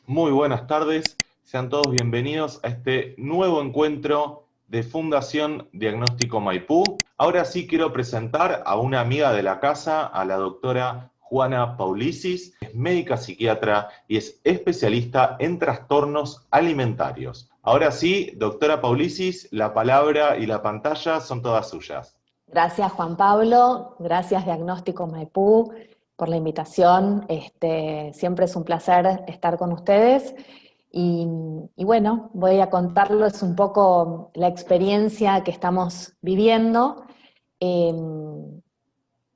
Muy buenas tardes, sean todos bienvenidos a este nuevo encuentro de Fundación Diagnóstico Maipú. Ahora sí quiero presentar a una amiga de la casa, a la doctora Juana Paulicis, es médica psiquiatra y es especialista en trastornos alimentarios. Ahora sí, doctora Paulicis, la palabra y la pantalla son todas suyas. Gracias Juan Pablo, gracias Diagnóstico Maipú por la invitación. Siempre es un placer estar con ustedes y bueno, voy a contarles un poco la experiencia que estamos viviendo en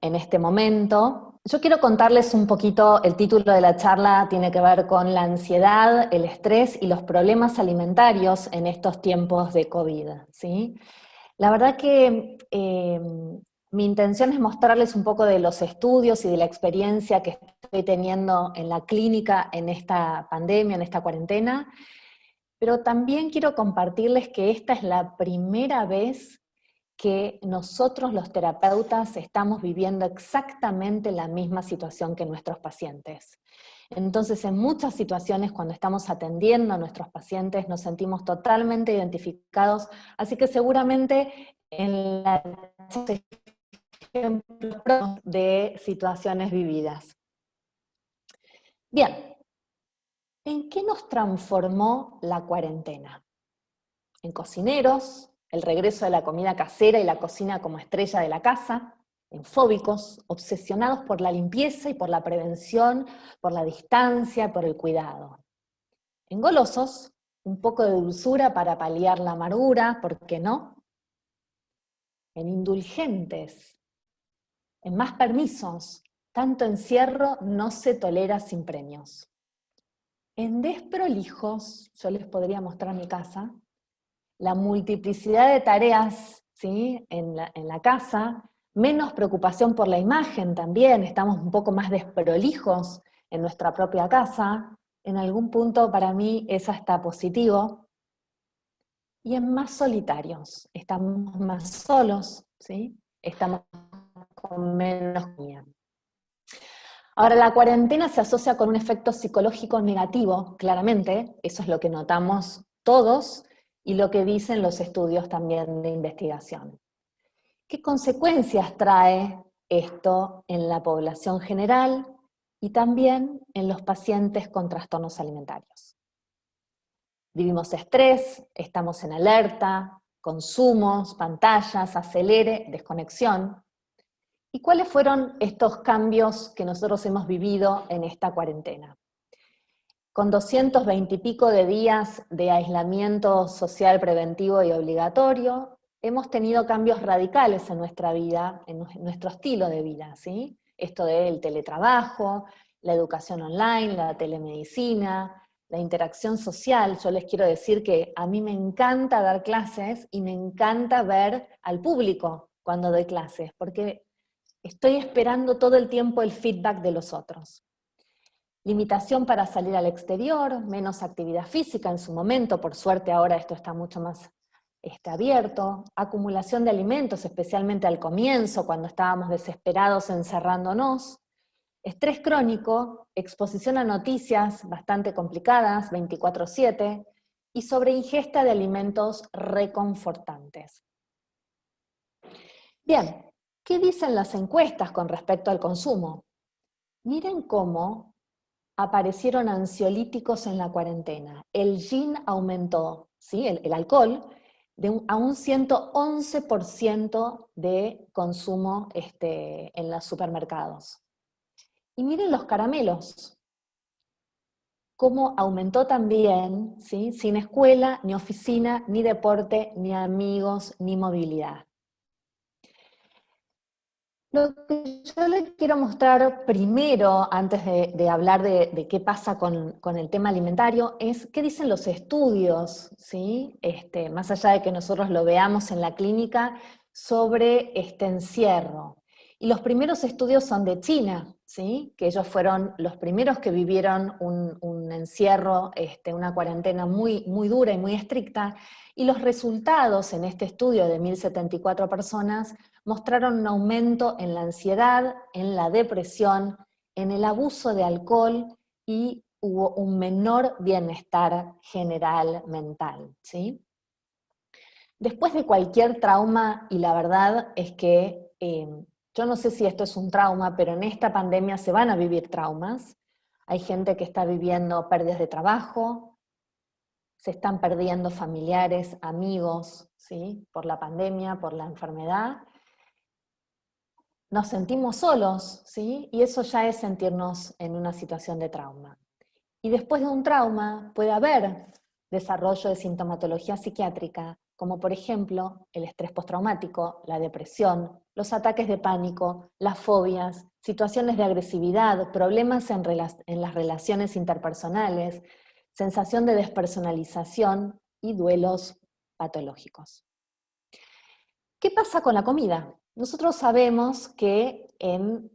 este momento. Yo quiero contarles un poquito, el título de la charla tiene que ver con la ansiedad, el estrés y los problemas alimentarios en estos tiempos de COVID, ¿sí? La verdad que mi intención es mostrarles un poco de los estudios y de la experiencia que estoy teniendo en la clínica en esta pandemia, en esta cuarentena, pero también quiero compartirles que esta es la primera vez que nosotros los terapeutas estamos viviendo exactamente la misma situación que nuestros pacientes. Entonces, en muchas situaciones cuando estamos atendiendo a nuestros pacientes nos sentimos totalmente identificados, así que seguramente en la ejemplos de situaciones vividas. Bien, ¿en qué nos transformó la cuarentena? En cocineros, el regreso de la comida casera y la cocina como estrella de la casa, en fóbicos, obsesionados por la limpieza y por la prevención, por la distancia, por el cuidado. En golosos, un poco de dulzura para paliar la amargura, ¿por qué no? En indulgentes, en más permisos, tanto encierro no se tolera sin premios. En desprolijos, yo les podría mostrar mi casa, la multiplicidad de tareas, ¿sí? en la casa, menos preocupación por la imagen también, estamos un poco más desprolijos en nuestra propia casa, en algún punto para mí es hasta positivo, y en más solitarios, estamos más solos, ¿sí? Estamos con menos comida. Ahora, la cuarentena se asocia con un efecto psicológico negativo, claramente, eso es lo que notamos todos, y lo que dicen los estudios también de investigación. ¿Qué consecuencias trae esto en la población general y también en los pacientes con trastornos alimentarios? Vivimos estrés, estamos en alerta, consumos, pantallas, acelere, desconexión. ¿Y cuáles fueron estos cambios que nosotros hemos vivido en esta cuarentena? Con 220 y pico de días de aislamiento social preventivo y obligatorio, hemos tenido cambios radicales en nuestra vida, en nuestro estilo de vida, ¿sí? Esto del teletrabajo, la educación online, la telemedicina, la interacción social. Yo les quiero decir que a mí me encanta dar clases y me encanta ver al público cuando doy clases, porque estoy esperando todo el tiempo el feedback de los otros. Limitación para salir al exterior, menos actividad física en su momento, por suerte ahora esto está mucho más abierto, acumulación de alimentos, especialmente al comienzo, cuando estábamos desesperados encerrándonos, estrés crónico, exposición a noticias bastante complicadas, 24/7, y sobreingesta de alimentos reconfortantes. Bien, ¿qué dicen las encuestas con respecto al consumo? Miren cómo aparecieron ansiolíticos en la cuarentena. El gin aumentó, ¿sí? el alcohol, a un 111% de consumo en los supermercados. Y miren los caramelos, cómo aumentó también, ¿sí? Sin escuela, ni oficina, ni deporte, ni amigos, ni movilidad. Lo que yo les quiero mostrar primero, antes de hablar de qué pasa con el tema alimentario, es qué dicen los estudios, ¿sí? Más allá de que nosotros lo veamos en la clínica, sobre este encierro. Y los primeros estudios son de China, ¿sí? Que ellos fueron los primeros que vivieron un encierro, una cuarentena muy, muy dura y muy estricta, y los resultados en este estudio de 1074 personas mostraron un aumento en la ansiedad, en la depresión, en el abuso de alcohol y hubo un menor bienestar general mental, ¿sí? Después de cualquier trauma, y la verdad es que yo no sé si esto es un trauma, pero en esta pandemia se van a vivir traumas. Hay gente que está viviendo pérdidas de trabajo, se están perdiendo familiares, amigos, ¿sí? Por la pandemia, por la enfermedad. Nos sentimos solos, ¿sí? Y eso ya es sentirnos en una situación de trauma. Y después de un trauma puede haber desarrollo de sintomatología psiquiátrica, como por ejemplo el estrés postraumático, la depresión, los ataques de pánico, las fobias, situaciones de agresividad, problemas en las relaciones interpersonales, sensación de despersonalización y duelos patológicos. ¿Qué pasa con la comida? Nosotros sabemos que en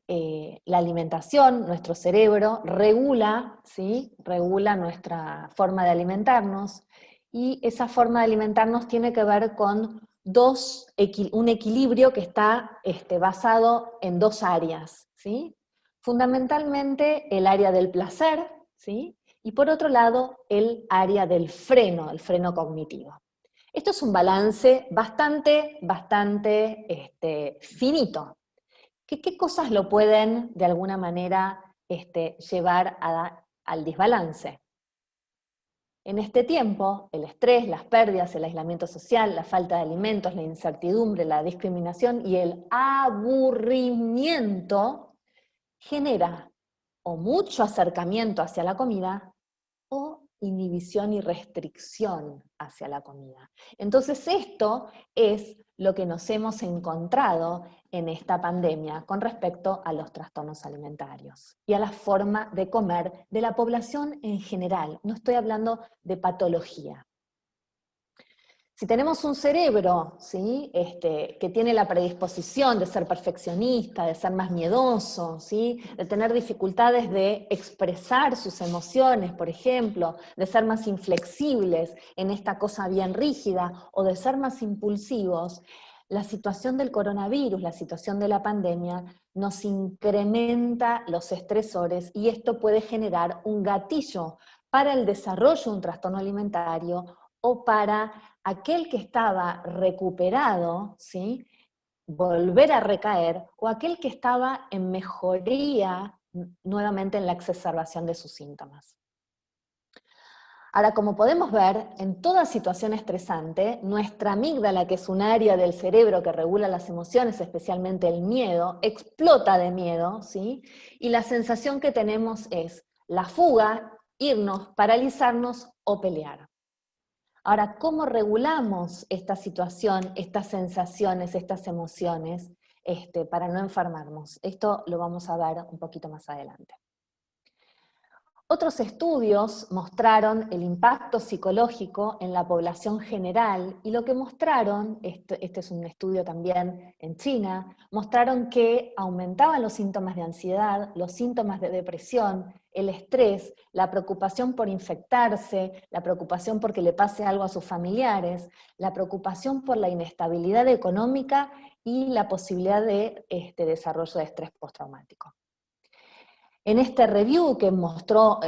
la alimentación, nuestro cerebro regula, ¿sí? Regula nuestra forma de alimentarnos, y esa forma de alimentarnos tiene que ver con un equilibrio que está basado en dos áreas, ¿sí? Fundamentalmente el área del placer, ¿sí? Y por otro lado el área del freno, el freno cognitivo. Esto es un balance bastante finito. ¿Qué cosas lo pueden, de alguna manera, llevar al desbalance? En este tiempo, el estrés, las pérdidas, el aislamiento social, la falta de alimentos, la incertidumbre, la discriminación y el aburrimiento genera o mucho acercamiento hacia la comida o inhibición y restricción hacia la comida. Entonces esto es lo que nos hemos encontrado en esta pandemia con respecto a los trastornos alimentarios y a la forma de comer de la población en general. No estoy hablando de patología. Si tenemos un cerebro, ¿sí? Que tiene la predisposición de ser perfeccionista, de ser más miedoso, ¿sí? De tener dificultades de expresar sus emociones, por ejemplo, de ser más inflexibles en esta cosa bien rígida, o de ser más impulsivos, la situación del coronavirus, la situación de la pandemia, nos incrementa los estresores, y esto puede generar un gatillo para el desarrollo de un trastorno alimentario, o para aquel que estaba recuperado, ¿sí? Volver a recaer, o aquel que estaba en mejoría nuevamente en la exacerbación de sus síntomas. Ahora, como podemos ver, en toda situación estresante, nuestra amígdala, que es un área del cerebro que regula las emociones, especialmente el miedo, explota de miedo, ¿sí? Y la sensación que tenemos es la fuga, irnos, paralizarnos o pelear. Ahora, ¿cómo regulamos esta situación, estas sensaciones, estas emociones, para no enfermarnos? Esto lo vamos a ver un poquito más adelante. Otros estudios mostraron el impacto psicológico en la población general, y lo que mostraron, este es un estudio también en China, mostraron que aumentaban los síntomas de ansiedad, los síntomas de depresión, el estrés, la preocupación por infectarse, la preocupación porque le pase algo a sus familiares, la preocupación por la inestabilidad económica y la posibilidad de desarrollo de estrés postraumático. En este review, que mostró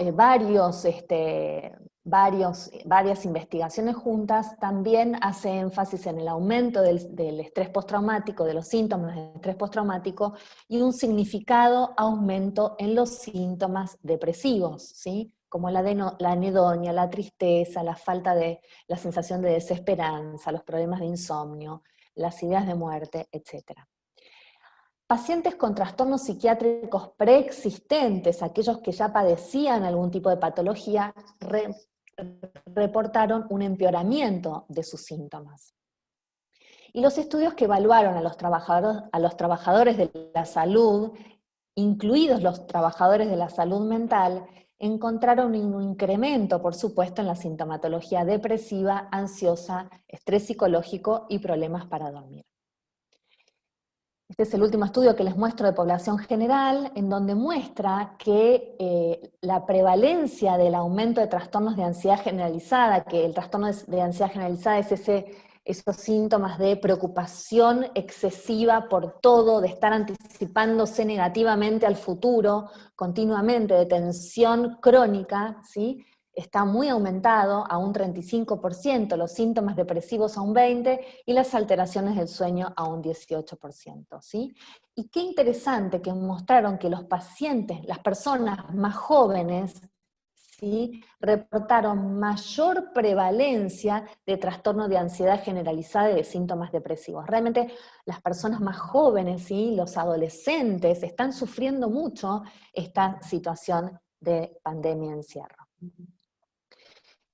varias investigaciones juntas, también hace énfasis en el aumento del estrés postraumático, de los síntomas de estrés postraumático, y un significado aumento en los síntomas depresivos, ¿sí? Como la anedonia, la tristeza, la sensación de desesperanza, los problemas de insomnio, las ideas de muerte, etc. Pacientes con trastornos psiquiátricos preexistentes, aquellos que ya padecían algún tipo de patología, reportaron un empeoramiento de sus síntomas. Y los estudios que evaluaron a los trabajadores de la salud, incluidos los trabajadores de la salud mental, encontraron un incremento, por supuesto, en la sintomatología depresiva, ansiosa, estrés psicológico y problemas para dormir. Este es el último estudio que les muestro de población general, en donde muestra que la prevalencia del aumento de trastornos de ansiedad generalizada, que el trastorno de ansiedad generalizada es esos síntomas de preocupación excesiva por todo, de estar anticipándose negativamente al futuro, continuamente, de tensión crónica, ¿sí? Está muy aumentado a un 35%, los síntomas depresivos a un 20% y las alteraciones del sueño a un 18%, ¿sí? Y qué interesante que mostraron que los pacientes, las personas más jóvenes, ¿sí?, reportaron mayor prevalencia de trastorno de ansiedad generalizada y de síntomas depresivos. Realmente las personas más jóvenes, ¿sí?, los adolescentes, están sufriendo mucho esta situación de pandemia-encierro.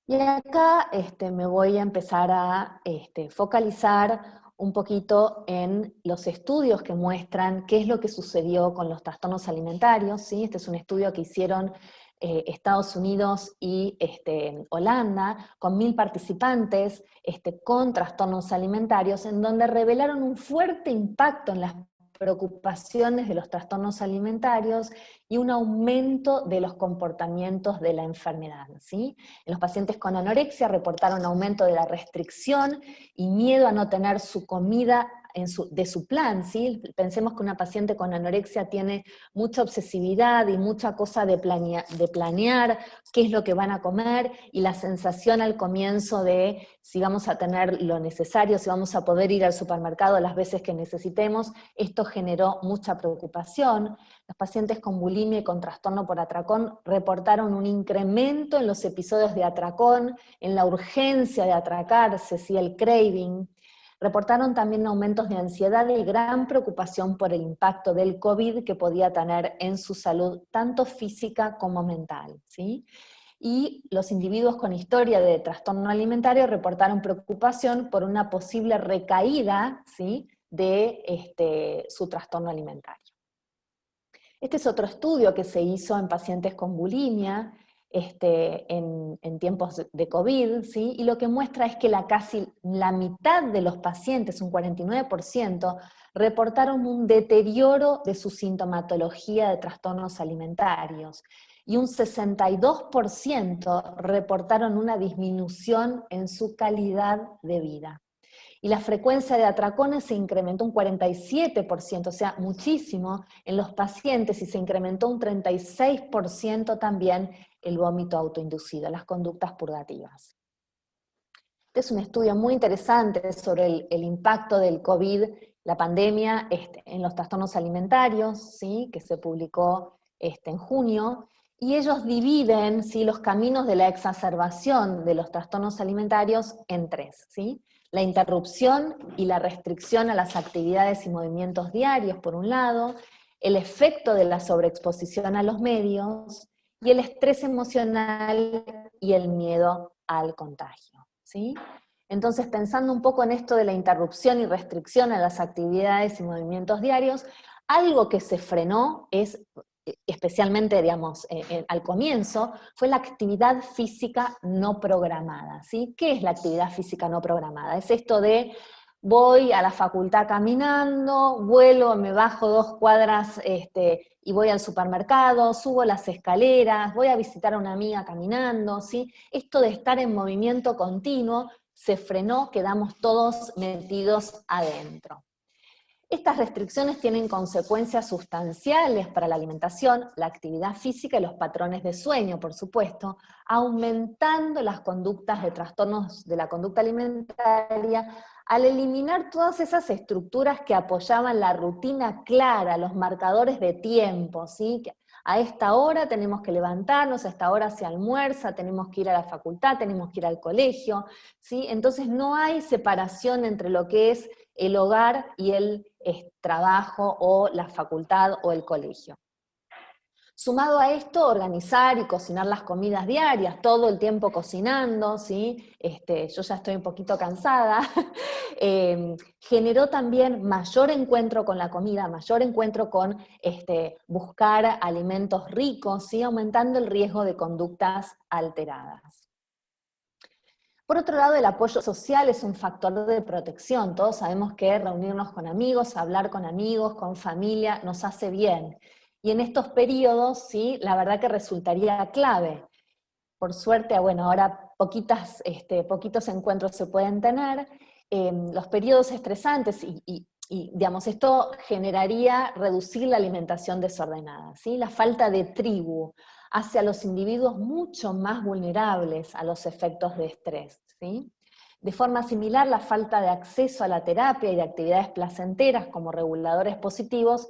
Y acá me voy a empezar a focalizar un poquito en los estudios que muestran qué es lo que sucedió con los trastornos alimentarios, ¿sí? Este es un estudio que hicieron Estados Unidos y Holanda, con 1000 participantes con trastornos alimentarios, en donde revelaron un fuerte impacto en las preocupaciones de los trastornos alimentarios y un aumento de los comportamientos de la enfermedad, ¿sí? En los pacientes con anorexia reportaron aumento de la restricción y miedo a no tener su comida de su plan, ¿sí? Pensemos que una paciente con anorexia tiene mucha obsesividad y mucha cosa de planear qué es lo que van a comer, y la sensación al comienzo de si vamos a tener lo necesario, si vamos a poder ir al supermercado las veces que necesitemos. Esto generó mucha preocupación. Los pacientes con bulimia y con trastorno por atracón reportaron un incremento en los episodios de atracón, en la urgencia de atracarse, ¿sí?, el craving. Reportaron también aumentos de ansiedad y gran preocupación por el impacto del COVID que podía tener en su salud, tanto física como mental, ¿sí? Y los individuos con historia de trastorno alimentario reportaron preocupación por una posible recaída, ¿sí?, de su trastorno alimentario. Este es otro estudio que se hizo en pacientes con bulimia en tiempos de COVID, ¿sí? Y lo que muestra es que casi la mitad de los pacientes, un 49%, reportaron un deterioro de su sintomatología de trastornos alimentarios, y un 62% reportaron una disminución en su calidad de vida. Y la frecuencia de atracones se incrementó un 47%, o sea, muchísimo en los pacientes, y se incrementó un 36% también el vómito autoinducido, las conductas purgativas. Este es un estudio muy interesante sobre el impacto del COVID, la pandemia, en los trastornos alimentarios, ¿sí?, que se publicó en junio, y ellos dividen, ¿sí?, los caminos de la exacerbación de los trastornos alimentarios en 3, ¿sí? La interrupción y la restricción a las actividades y movimientos diarios, por un lado, el efecto de la sobreexposición a los medios, y el estrés emocional y el miedo al contagio, ¿sí? Entonces, pensando un poco en esto de la interrupción y restricción a las actividades y movimientos diarios, algo que se frenó es, especialmente, digamos, al comienzo, fue la actividad física no programada, ¿sí? ¿Qué es la actividad física no programada? Es esto de voy a la facultad caminando, vuelo, me bajo 2 cuadras y voy al supermercado, subo las escaleras, voy a visitar a una amiga caminando, ¿sí? Esto de estar en movimiento continuo se frenó, quedamos todos metidos adentro. Estas restricciones tienen consecuencias sustanciales para la alimentación, la actividad física y los patrones de sueño, por supuesto, aumentando las conductas de trastornos de la conducta alimentaria, al eliminar todas esas estructuras que apoyaban la rutina clara, los marcadores de tiempo, ¿sí? Que a esta hora tenemos que levantarnos, a esta hora se almuerza, tenemos que ir a la facultad, tenemos que ir al colegio, ¿sí? Entonces no hay separación entre lo que es el hogar y el trabajo o la facultad o el colegio. Sumado a esto, organizar y cocinar las comidas diarias, todo el tiempo cocinando, ¿sí? Yo ya estoy un poquito cansada, generó también mayor encuentro con la comida, mayor encuentro con buscar alimentos ricos, ¿sí?, aumentando el riesgo de conductas alteradas. Por otro lado, el apoyo social es un factor de protección. Todos sabemos que reunirnos con amigos, hablar con amigos, con familia, nos hace bien. Y en estos periodos, sí, la verdad que resultaría clave. Por suerte, bueno, ahora poquitos encuentros se pueden tener, los periodos estresantes y, digamos, esto generaría reducir la alimentación desordenada, ¿sí? La falta de tribu hace a los individuos mucho más vulnerables a los efectos de estrés, ¿sí? De forma similar, la falta de acceso a la terapia y de actividades placenteras como reguladores positivos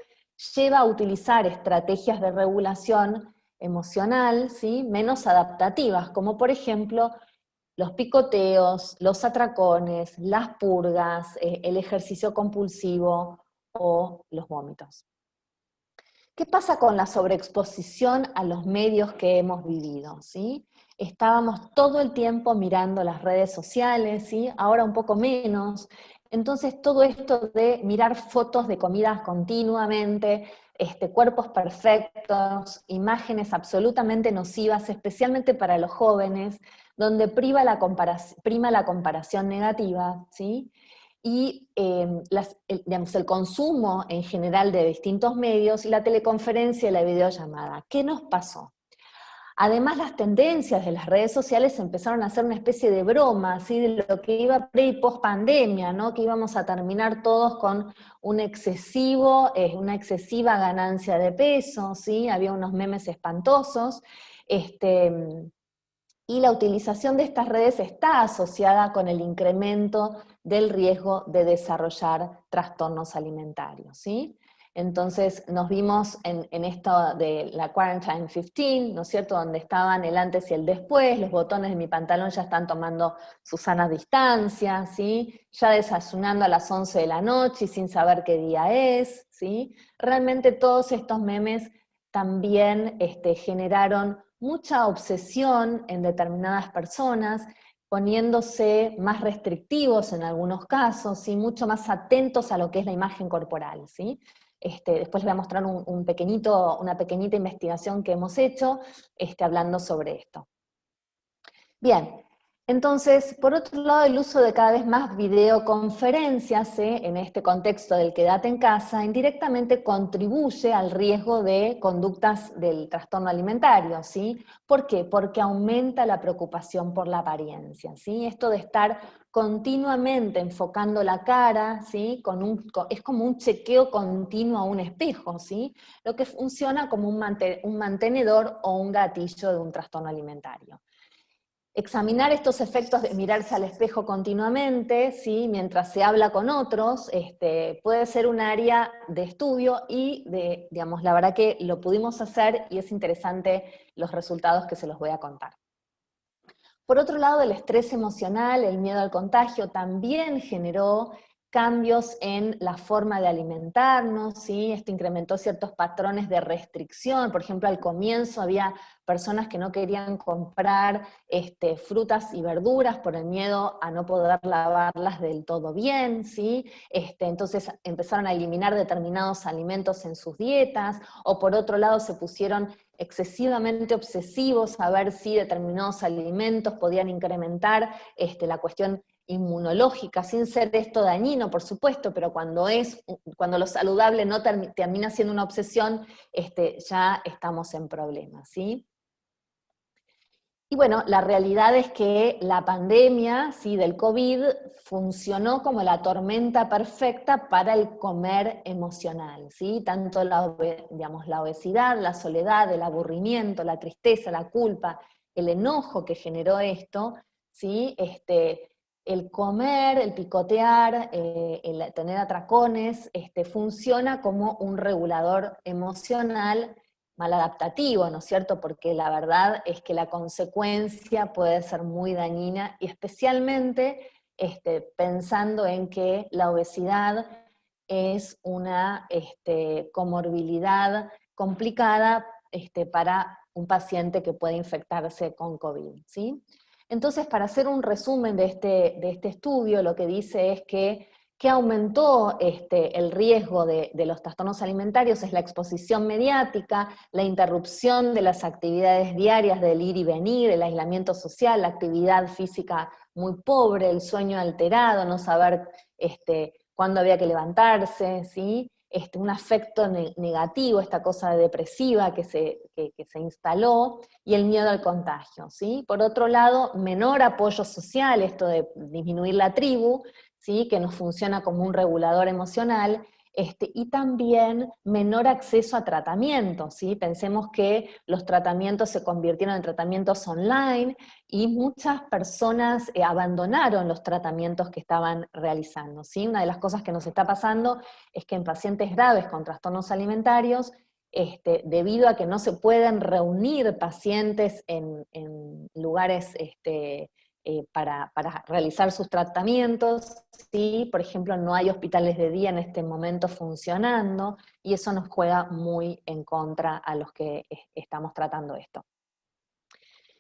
lleva a utilizar estrategias de regulación emocional, ¿sí? Menos adaptativas, como por ejemplo los picoteos, los atracones, las purgas, el ejercicio compulsivo o los vómitos. ¿Qué pasa con la sobreexposición a los medios que hemos vivido? ¿Sí? Estábamos todo el tiempo mirando las redes sociales, ¿sí? Ahora un poco menos. Entonces todo esto de mirar fotos de comidas continuamente, cuerpos perfectos, imágenes absolutamente nocivas, especialmente para los jóvenes, donde prima la comparación negativa, ¿sí? Y digamos, el consumo en general de distintos medios, y la teleconferencia y la videollamada. ¿Qué nos pasó? Además, las tendencias de las redes sociales empezaron a ser una especie de broma, ¿sí? De lo que iba pre y post pandemia, ¿no? Que íbamos a terminar todos con una excesiva ganancia de peso, ¿sí? Había unos memes espantosos, y la utilización de estas redes está asociada con el incremento del riesgo de desarrollar trastornos alimentarios, ¿sí? Entonces nos vimos en esto de la Quarantine 15, ¿no es cierto?, donde estaban el antes y el después, los botones de mi pantalón ya están tomando su sana distancia, ¿sí? Ya desayunando a las 11 de la noche y sin saber qué día es, ¿sí? Realmente todos estos memes también generaron mucha obsesión en determinadas personas, poniéndose más restrictivos en algunos casos, y mucho más atentos a lo que es la imagen corporal, ¿sí? Después les voy a mostrar una pequeñita investigación que hemos hecho hablando sobre esto. Bien, entonces, por otro lado, el uso de cada vez más videoconferencias, en este contexto del quédate en casa, indirectamente contribuye al riesgo de conductas del trastorno alimentario, ¿sí? ¿Por qué? Porque aumenta la preocupación por la apariencia, ¿sí? Esto de estar continuamente enfocando la cara, ¿sí? Es como un chequeo continuo a un espejo, ¿sí? Lo que funciona como un mantenedor o un gatillo de un trastorno alimentario. Examinar estos efectos de mirarse al espejo continuamente, ¿sí? Mientras se habla con otros, puede ser un área de estudio y digamos, la verdad que lo pudimos hacer y es interesante los resultados que se los voy a contar. Por otro lado, el estrés emocional, el miedo al contagio, también generó cambios en la forma de alimentarnos, ¿sí? Esto incrementó ciertos patrones de restricción. Por ejemplo, al comienzo había personas que no querían comprar frutas y verduras por el miedo a no poder lavarlas del todo bien, ¿sí? Entonces empezaron a eliminar determinados alimentos en sus dietas, o por otro lado se pusieron excesivamente obsesivos a ver si determinados alimentos podían incrementar la cuestión inmunológica, sin ser esto dañino, por supuesto, pero cuando lo saludable no termina siendo una obsesión, ya estamos en problemas, ¿sí? Y bueno, la realidad es que la pandemia, ¿sí?, del COVID funcionó como la tormenta perfecta para el comer emocional, ¿sí? Tanto digamos, la obesidad, la soledad, el aburrimiento, la tristeza, la culpa, el enojo que generó esto, ¿sí? El comer, el picotear, el tener atracones, funciona como un regulador emocional maladaptativo, ¿no es cierto? Porque la verdad es que la consecuencia puede ser muy dañina, y especialmente pensando en que la obesidad es una comorbilidad complicada para un paciente que puede infectarse con COVID, ¿sí? Entonces, para hacer un resumen de este estudio, lo que dice es que aumentó el riesgo de los trastornos alimentarios es la exposición mediática, la interrupción de las actividades diarias del ir y venir, el aislamiento social, la actividad física muy pobre, el sueño alterado, no saber cuándo había que levantarse, ¿sí? Un afecto negativo, esta cosa depresiva que se instaló, y el miedo al contagio, ¿sí? Por otro lado, menor apoyo social, esto de disminuir la tribu, ¿sí? Que nos funciona como un regulador emocional, y también menor acceso a tratamientos, ¿sí? Pensemos que los tratamientos se convirtieron en tratamientos online y muchas personas abandonaron los tratamientos que estaban realizando, ¿sí? Una de las cosas que nos está pasando es que en pacientes graves con trastornos alimentarios, debido a que no se pueden reunir pacientes en lugares para realizar sus tratamientos, ¿sí? Por ejemplo, no hay hospitales de día en este momento funcionando, y eso nos juega muy en contra a los que estamos tratando esto.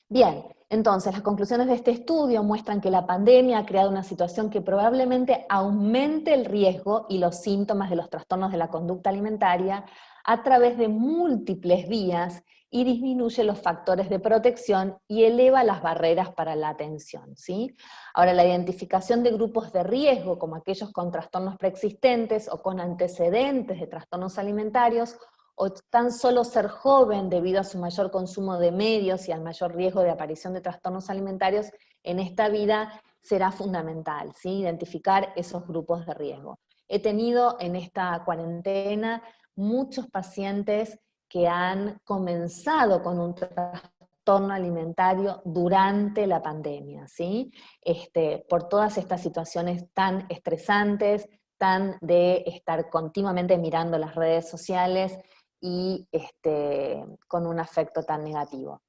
Bien, entonces las conclusiones de este estudio muestran que la pandemia ha creado una situación que probablemente aumente el riesgo y los síntomas de los trastornos de la conducta alimentaria a través de múltiples vías y disminuye los factores de protección y eleva las barreras para la atención, ¿sí? Ahora, la identificación de grupos de riesgo, como aquellos con trastornos preexistentes o con antecedentes de trastornos alimentarios, o tan solo ser joven debido a su mayor consumo de medios y al mayor riesgo de aparición de trastornos alimentarios en esta vida, será fundamental, ¿sí? Identificar esos grupos de riesgo. He tenido en esta cuarentena muchos pacientes que han comenzado con un trastorno alimentario durante la pandemia, ¿sí? Por todas estas situaciones tan estresantes, tan de estar continuamente mirando las redes sociales, y con un afecto tan negativo.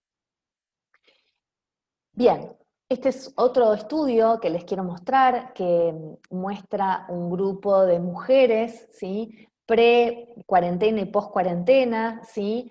Bien, este es otro estudio que les quiero mostrar, que muestra un grupo de mujeres, ¿sí? Pre-cuarentena y post-cuarentena, ¿sí?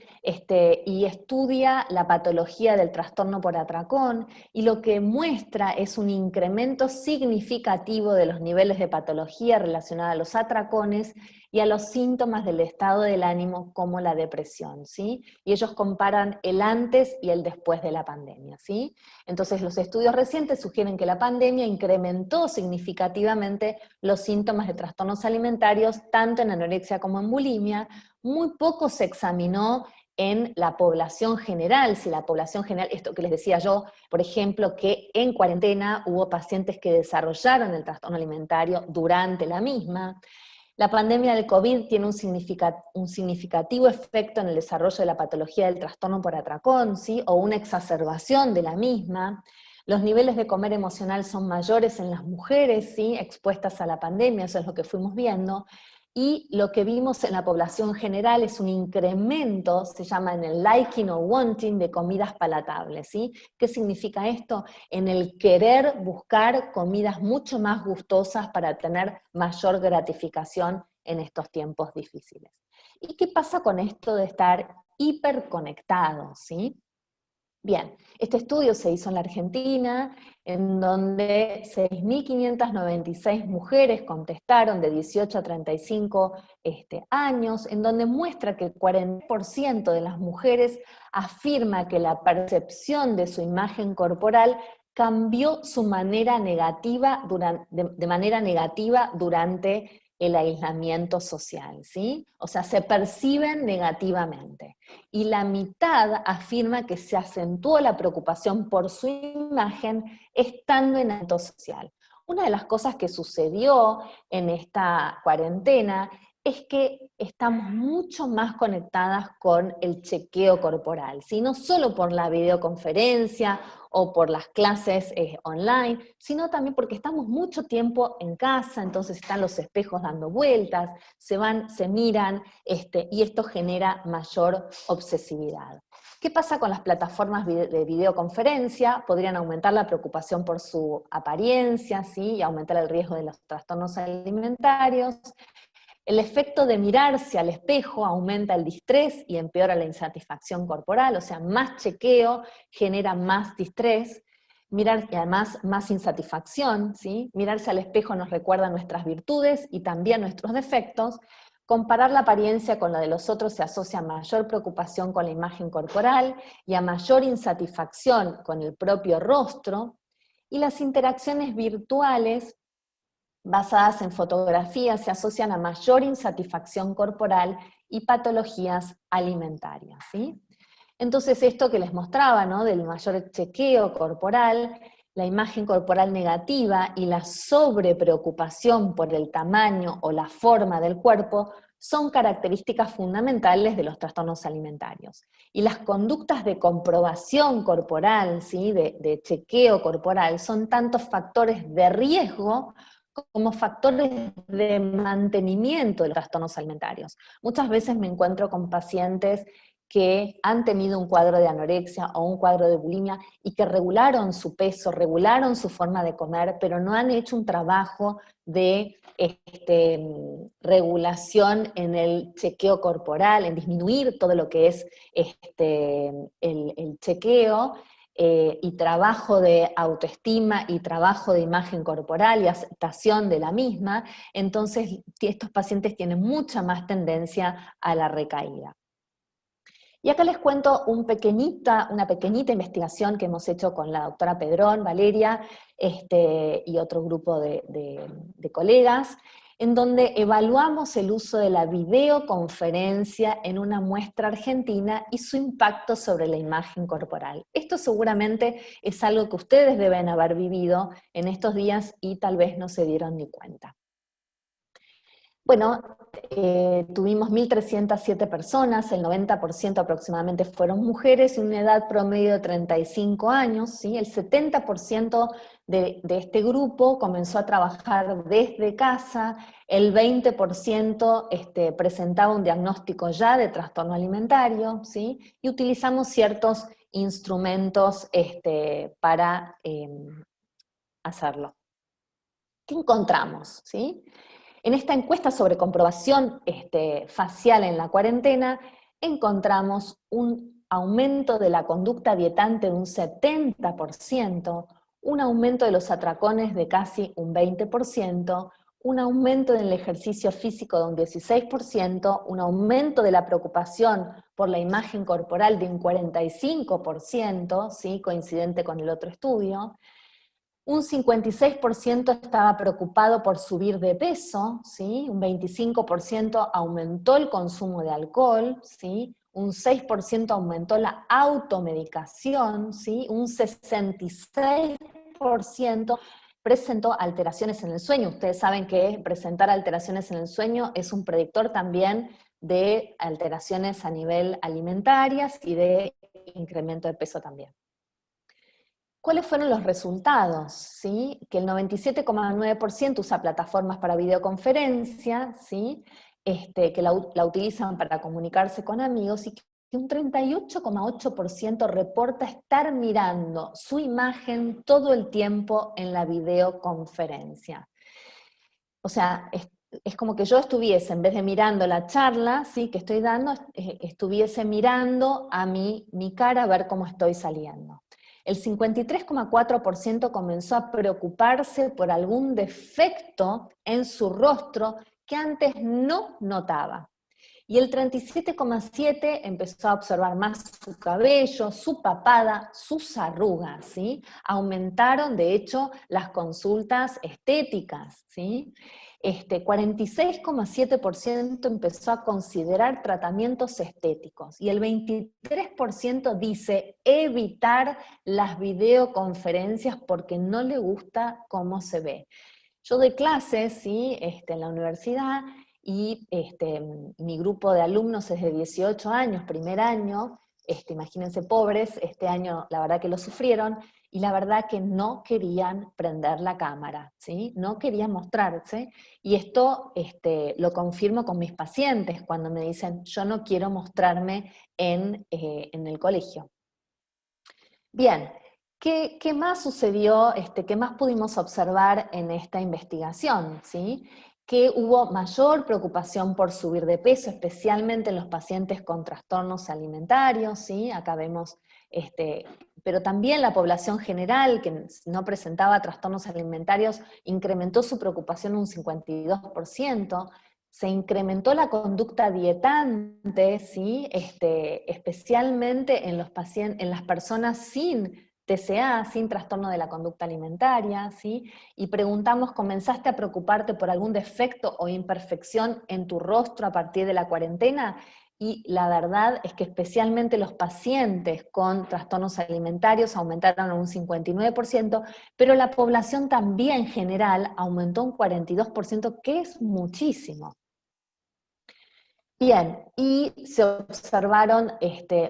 Y estudia la patología del trastorno por atracón, y lo que muestra es un incremento significativo de los niveles de patología relacionada a los atracones y a los síntomas del estado del ánimo como la depresión, ¿sí? Y ellos comparan el antes y el después de la pandemia, ¿sí? Entonces, los estudios recientes sugieren que la pandemia incrementó significativamente los síntomas de trastornos alimentarios, tanto en anorexia como en bulimia. Muy poco se examinó en la población general, si la población general, esto que les decía yo, por ejemplo, que en cuarentena hubo pacientes que desarrollaron el trastorno alimentario durante la misma. La pandemia del COVID tiene un significativo efecto en el desarrollo de la patología del trastorno por atracón, ¿sí? O una exacerbación de la misma. Los niveles de comer emocional son mayores en las mujeres, ¿sí? Expuestas a la pandemia, eso es lo que fuimos viendo. Y lo que vimos en la población general es un incremento, se llama en el liking o wanting, de comidas palatables, ¿sí? ¿Qué significa esto? En el querer buscar comidas mucho más gustosas para tener mayor gratificación en estos tiempos difíciles. ¿Y qué pasa con esto de estar hiperconectados, ¿sí? Bien, este estudio se hizo en la Argentina, en donde 6.596 mujeres contestaron de 18 a 35 años, en donde muestra que el 40% de las mujeres afirma que la percepción de su imagen corporal cambió su manera negativa de manera negativa durante el aislamiento social, ¿sí? O sea, se perciben negativamente. Y la mitad afirma que se acentuó la preocupación por su imagen estando en aislamiento social. Una de las cosas que sucedió en esta cuarentena es que estamos mucho más conectadas con el chequeo corporal, ¿sí? No solo por la videoconferencia o por las clases online, sino también porque estamos mucho tiempo en casa, entonces están los espejos dando vueltas, se miran, y esto genera mayor obsesividad. ¿Qué pasa con las plataformas de videoconferencia? Podrían aumentar la preocupación por su apariencia, ¿sí? Y aumentar el riesgo de los trastornos alimentarios. El efecto de mirarse al espejo aumenta el distrés y empeora la insatisfacción corporal, o sea, más chequeo genera más distrés, y además más insatisfacción, ¿sí? Mirarse al espejo nos recuerda nuestras virtudes y también nuestros defectos. Comparar la apariencia con la de los otros se asocia a mayor preocupación con la imagen corporal y a mayor insatisfacción con el propio rostro. Y las interacciones virtuales basadas en fotografías se asocian a mayor insatisfacción corporal y patologías alimentarias, ¿sí? Entonces esto que les mostraba, ¿no? Del mayor chequeo corporal, la imagen corporal negativa y la sobrepreocupación por el tamaño o la forma del cuerpo son características fundamentales de los trastornos alimentarios. Y las conductas de comprobación corporal, ¿sí? de chequeo corporal, son tanto factores de riesgo como factores de mantenimiento de los trastornos alimentarios. Muchas veces me encuentro con pacientes que han tenido un cuadro de anorexia o un cuadro de bulimia y que regularon su peso, regularon su forma de comer, pero no han hecho un trabajo de regulación en el chequeo corporal, en disminuir todo lo que es el chequeo, y trabajo de autoestima y trabajo de imagen corporal y aceptación de la misma. Entonces estos pacientes tienen mucha más tendencia a la recaída. Y acá les cuento una pequeñita investigación que hemos hecho con la doctora Pedrón, Valeria, y otro grupo de colegas, en donde evaluamos el uso de la videoconferencia en una muestra argentina y su impacto sobre la imagen corporal. Esto seguramente es algo que ustedes deben haber vivido en estos días y tal vez no se dieron ni cuenta. Bueno, tuvimos 1.307 personas, el 90% aproximadamente fueron mujeres, y una edad promedio de 35 años, ¿sí? El 70% de este grupo comenzó a trabajar desde casa, el 20% presentaba un diagnóstico ya de trastorno alimentario, ¿sí? Y utilizamos ciertos instrumentos para hacerlo. ¿Qué encontramos? ¿Sí? En esta encuesta sobre comprobación facial en la cuarentena, encontramos un aumento de la conducta dietante de un 70%, un aumento de los atracones de casi un 20%, un aumento en el ejercicio físico de un 16%, un aumento de la preocupación por la imagen corporal de un 45%, ¿sí? Coincidente con el otro estudio. Un 56% estaba preocupado por subir de peso, ¿sí? Un 25% aumentó el consumo de alcohol, ¿sí? Un 6% aumentó la automedicación, ¿sí? Un 66% presentó alteraciones en el sueño. Ustedes saben que presentar alteraciones en el sueño es un predictor también de alteraciones a nivel alimentarias y de incremento de peso también. ¿Cuáles fueron los resultados? ¿Sí? Que el 97,9% usa plataformas para videoconferencia, ¿sí? Que la utilizan para comunicarse con amigos, y que un 38,8% reporta estar mirando su imagen todo el tiempo en la videoconferencia. O sea, es como que yo estuviese, en vez de mirando la charla, ¿sí? que estoy dando, estuviese mirando a mi cara a ver cómo estoy saliendo. El 53,4% comenzó a preocuparse por algún defecto en su rostro que antes no notaba. Y el 37,7% empezó a observar más su cabello, su papada, sus arrugas, ¿sí? Aumentaron, de hecho, las consultas estéticas, ¿sí? 46,7% empezó a considerar tratamientos estéticos, y el 23% dice evitar las videoconferencias porque no le gusta cómo se ve. Yo doy clases, ¿sí? En la universidad, y mi grupo de alumnos es de 18 años, primer año, imagínense pobres, este año la verdad que lo sufrieron, y la verdad que no querían prender la cámara, ¿sí? No querían mostrarse, y esto lo confirmo con mis pacientes cuando me dicen, yo no quiero mostrarme en el colegio. Bien, ¿qué más sucedió, qué más pudimos observar en esta investigación? ¿Sí? Que hubo mayor preocupación por subir de peso, especialmente en los pacientes con trastornos alimentarios, ¿sí? Acá vemos, pero también la población general que no presentaba trastornos alimentarios incrementó su preocupación un 52%, se incrementó la conducta dietante, ¿sí? Especialmente en las personas sin TCA, sin trastorno de la conducta alimentaria, ¿sí? Y preguntamos, ¿comenzaste a preocuparte por algún defecto o imperfección en tu rostro a partir de la cuarentena? y la verdad es que especialmente los pacientes con trastornos alimentarios aumentaron un 59%, pero la población también en general aumentó un 42%, que es muchísimo. Bien, y se observaron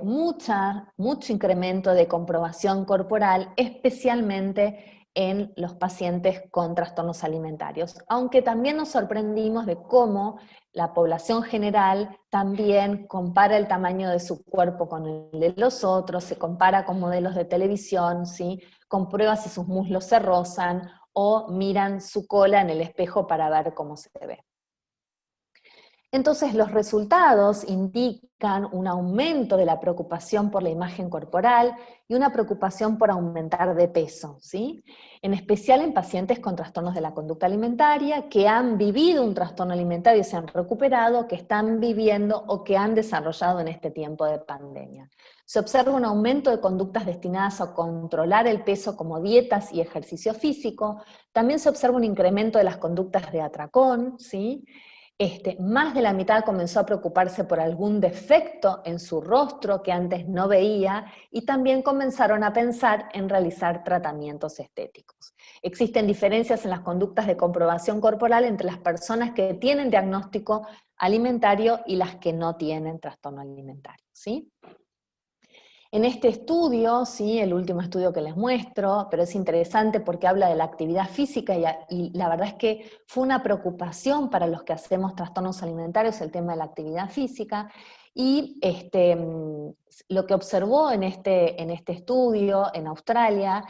mucho incremento de comprobación corporal, especialmente en los pacientes con trastornos alimentarios, aunque también nos sorprendimos de cómo la población general también compara el tamaño de su cuerpo con el de los otros, se compara con modelos de televisión, ¿sí? Comprueba si sus muslos se rozan o miran su cola en el espejo para ver cómo se ve. Entonces los resultados indican un aumento de la preocupación por la imagen corporal y una preocupación por aumentar de peso, ¿sí? En especial en pacientes con trastornos de la conducta alimentaria, que han vivido un trastorno alimentario y se han recuperado, que están viviendo o que han desarrollado en este tiempo de pandemia. Se observa un aumento de conductas destinadas a controlar el peso como dietas y ejercicio físico. También se observa un incremento de las conductas de atracón, ¿sí? Más de la mitad comenzó a preocuparse por algún defecto en su rostro que antes no veía, y también comenzaron a pensar en realizar tratamientos estéticos. Existen diferencias en las conductas de comprobación corporal entre las personas que tienen diagnóstico alimentario y las que no tienen trastorno alimentario, ¿sí? En este estudio, ¿sí? El último estudio que les muestro, pero es interesante porque habla de la actividad física y la verdad es que fue una preocupación para los que hacemos trastornos alimentarios el tema de la actividad física, y lo que observó en este estudio en Australia,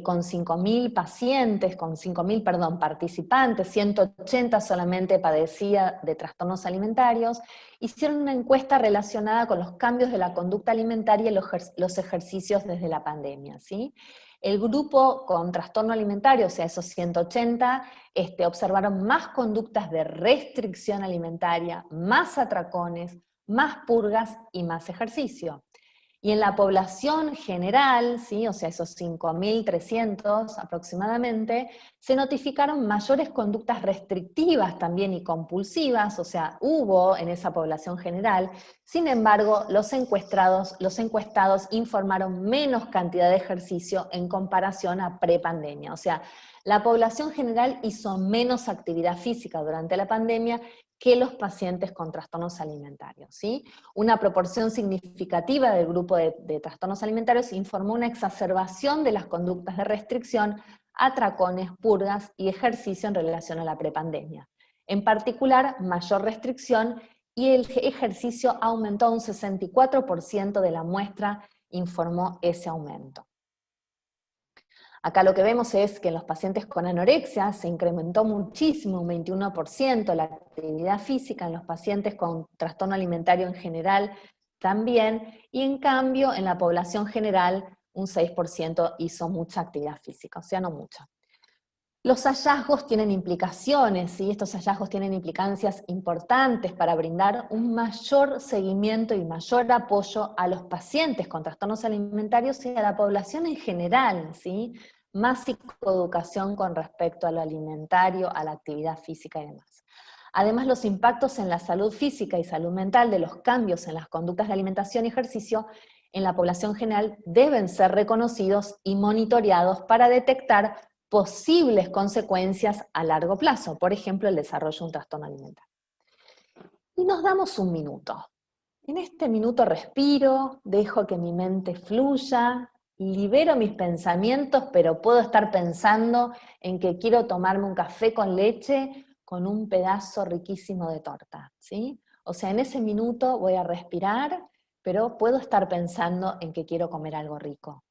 con 5.000 pacientes, con 5.000, participantes, 180 solamente padecía de trastornos alimentarios, hicieron una encuesta relacionada con los cambios de la conducta alimentaria y los ejercicios desde la pandemia, ¿sí? El grupo con trastorno alimentario, o sea, esos 180, observaron más conductas de restricción alimentaria, más atracones, más purgas y más ejercicio. Y en la población general, ¿sí? O sea, esos 5.300 aproximadamente, se notificaron mayores conductas restrictivas también y compulsivas, o sea, hubo en esa población general. Sin embargo, los encuestados informaron menos cantidad de ejercicio en comparación a prepandemia. O sea, la población general hizo menos actividad física durante la pandemia que los pacientes con trastornos alimentarios, ¿sí? Una proporción significativa del grupo de trastornos alimentarios informó una exacerbación de las conductas de restricción, atracones, purgas y ejercicio en relación a la prepandemia. En particular, mayor restricción y el ejercicio aumentó un 64% de la muestra, informó ese aumento. Acá lo que vemos es que en los pacientes con anorexia se incrementó muchísimo, un 21%, la actividad física, en los pacientes con trastorno alimentario en general también, y en cambio en la población general un 6% hizo mucha actividad física, o sea, no mucha. Los hallazgos tienen implicaciones, ¿sí? Estos hallazgos tienen implicancias importantes para brindar un mayor seguimiento y mayor apoyo a los pacientes con trastornos alimentarios y a la población en general, ¿sí? Más psicoeducación con respecto a lo alimentario, a la actividad física y demás. Además, los impactos en la salud física y salud mental de los cambios en las conductas de alimentación y ejercicio en la población general deben ser reconocidos y monitoreados para detectar posibles consecuencias a largo plazo, por ejemplo, el desarrollo de un trastorno alimentario. Y nos damos un minuto. En este minuto respiro, dejo que mi mente fluya, libero mis pensamientos, pero puedo estar pensando en que quiero tomarme un café con leche con un pedazo riquísimo de torta, ¿sí? O sea, en ese minuto voy a respirar, pero puedo estar pensando en que quiero comer algo rico.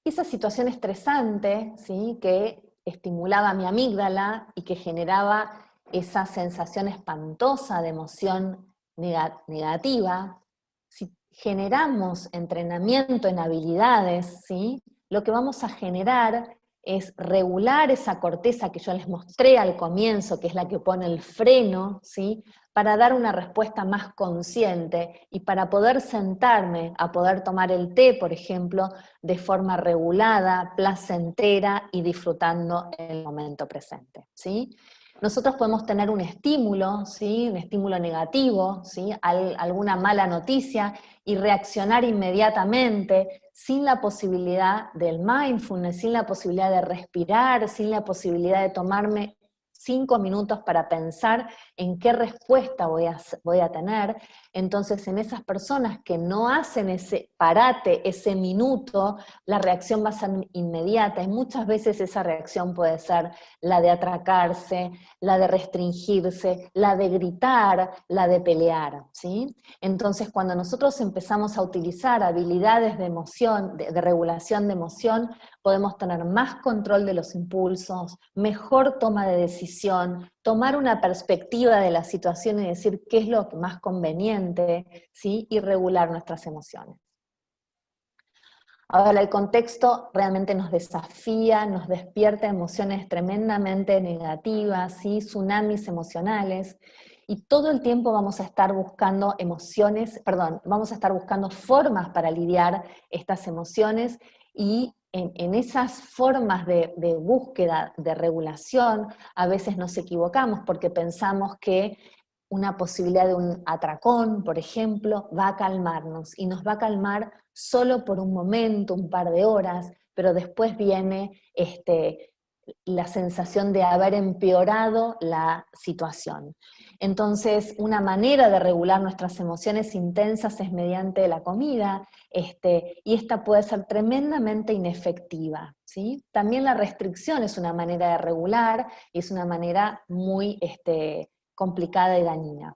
Esa situación estresante, ¿sí? Que estimulaba mi amígdala y que generaba esa sensación espantosa de emoción negativa, si generamos entrenamiento en habilidades, ¿sí? Lo que vamos a generar es regular esa corteza que yo les mostré al comienzo, que es la que pone el freno, ¿sí? Para dar una respuesta más consciente y para poder sentarme a poder tomar el té, por ejemplo, de forma regulada, placentera y disfrutando el momento presente, ¿sí? Nosotros podemos tener un estímulo, ¿sí? Un estímulo negativo, ¿sí? Alguna mala noticia, y reaccionar inmediatamente, sin la posibilidad del mindfulness, sin la posibilidad de respirar, sin la posibilidad de tomarme 5 minutos para pensar en qué respuesta voy a tener. Entonces, en esas personas que no hacen ese parate, ese minuto, la reacción va a ser inmediata, y muchas veces esa reacción puede ser la de atracarse, la de restringirse, la de gritar, la de pelear, ¿sí? Entonces, cuando nosotros empezamos a utilizar habilidades de emoción, de regulación de emoción, podemos tener más control de los impulsos, mejor toma de decisión, tomar una perspectiva de la situación y decir qué es lo más conveniente, ¿sí? Y regular nuestras emociones. Ahora, el contexto realmente nos desafía, nos despierta emociones tremendamente negativas, ¿sí? Tsunamis emocionales, y todo el tiempo vamos a estar buscando vamos a estar buscando formas para lidiar estas emociones, y en esas formas de búsqueda, de regulación, a veces nos equivocamos porque pensamos que una posibilidad de un atracón, por ejemplo, va a calmarnos, y nos va a calmar solo por un momento, un par de horas, pero después viene la sensación de haber empeorado la situación. Entonces, una manera de regular nuestras emociones intensas es mediante la comida, y esta puede ser tremendamente inefectiva, ¿sí? También la restricción es una manera de regular, y es una manera muy complicada y dañina.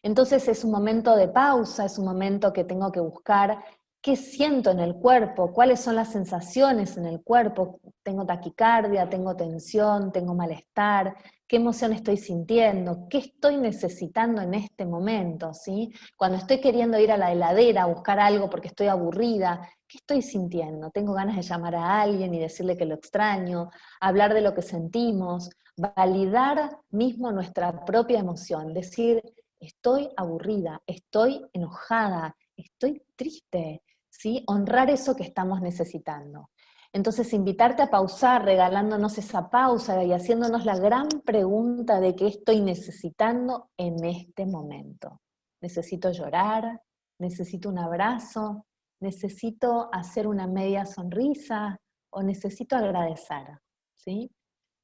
Entonces es un momento de pausa, es un momento que tengo que buscar qué siento en el cuerpo, cuáles son las sensaciones en el cuerpo. Tengo taquicardia, tengo tensión, tengo malestar, qué emoción estoy sintiendo, qué estoy necesitando en este momento, ¿sí? Cuando estoy queriendo ir a la heladera a buscar algo porque estoy aburrida, ¿qué estoy sintiendo? Tengo ganas de llamar a alguien y decirle que lo extraño, hablar de lo que sentimos, validar mismo nuestra propia emoción, decir, estoy aburrida, estoy enojada, estoy triste, ¿sí? Honrar eso que estamos necesitando. Entonces, invitarte a pausar, regalándonos esa pausa y haciéndonos la gran pregunta de qué estoy necesitando en este momento. ¿Necesito llorar? ¿Necesito un abrazo? ¿Necesito hacer una media sonrisa? ¿O necesito agradecer? ¿Sí?